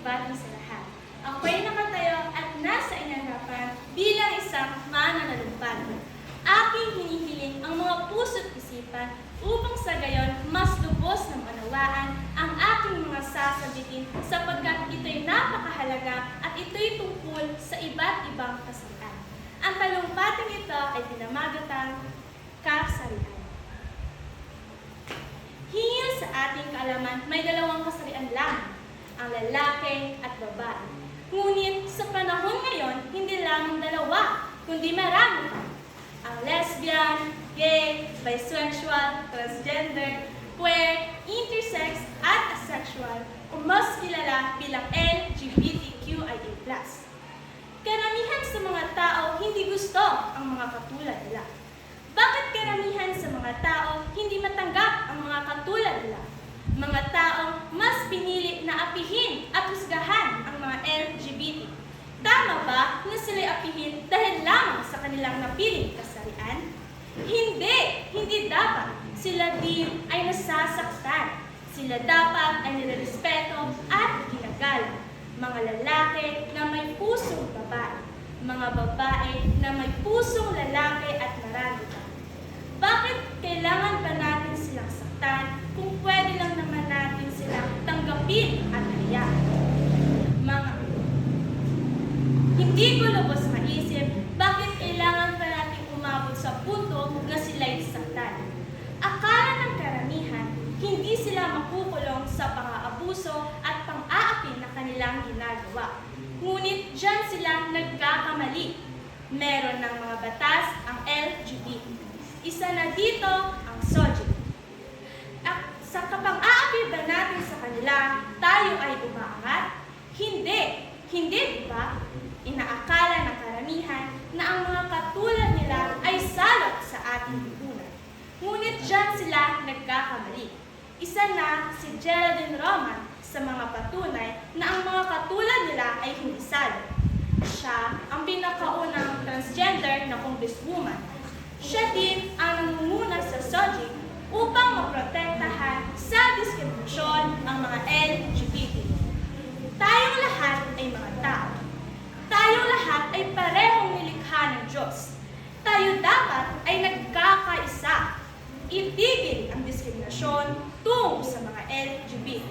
pagbati sa lahat. Ako'y nakatayo at nasa inarapan bilang isang mananalumpad. Aking hinihiling ang mga puso't isipan upang sa gayon mas lubos na maunawaan ang aking mga sasabitin sapagkat ito'y napakahalaga at ito'y tungkol sa iba't ibang kasarian. Ang talumpating ito ay pinamagatang kasarian. Hinggil sa ating kaalaman, may dalawang kasarian lang, ang lalaki at babae. Ngunit sa panahon ngayon, hindi lamang dalawa, kundi marami pa. Ang lesbian, gay, bisexual, transgender, queer, intersex, at asexual, o mas kilala bilang LGBTQIA+. Karamihan sa mga tao hindi gusto ang mga katulad nila. Bakit karamihan sa mga tao hindi matanggap ang mga katulad nila? Mga taong mas pinili na apihin at husgahan ang mga LGBT. Tama ba na sila'y apihin dahil lamang sa kanilang napiling kasarian? Hindi! Hindi dapat. Sila din ay nasasaktan. Sila dapat ay nirerespeto at ginagalang. Mga lalaki na may pusong babae. Mga babae na may pusong lalaki at marami pa. Bakit kailangan ba natin silang saktan kung pwede lang naman natin silang tanggapin at hayaan? Hindi ko lubos maisip bakit kailangan pa natin umabot sa punto na sila'y saktan. Akala ng karamihan, hindi sila makukulong sa pang-aabuso at pang-aapin na kanilang ginagawa. Ngunit diyan sila nagkakamali. Meron ng mga batas ang LGBT. Isa na dito ang SOGIC. At sa kapang-aapi ba natin sa kanila, tayo ay umaangat? Hindi. Hindi, di ba? Inaakala ng karamihan na ang mga katulad nila ay salot sa ating lipunan. Ngunit diyan sila nagkakamali. Isa na si Geraldine Roman sa mga patunay na ang mga katulad nila ay hindi salot. Siya ang pinakaunang transgender na congresswoman. Siya din ang nangunguna sa SOGIC upang maprotektahan sa diskriminasyon ang mga LGBT. Tayong lahat ay mga tao. Tayong lahat ay parehong nilikha ng Diyos. Tayo dapat ay nagkakaisa. Itigil ang diskriminasyon tungo sa mga LGBT.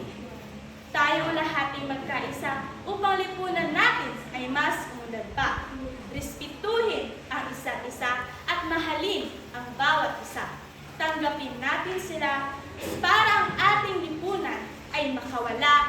Tayong lahat ay magkaisa upang lipunan natin ay mas umunlad pa. Respetuhin ang isa't isa at mahalin ang bawat isa. Tanggapin natin sila para ang ating lipunan ay makawala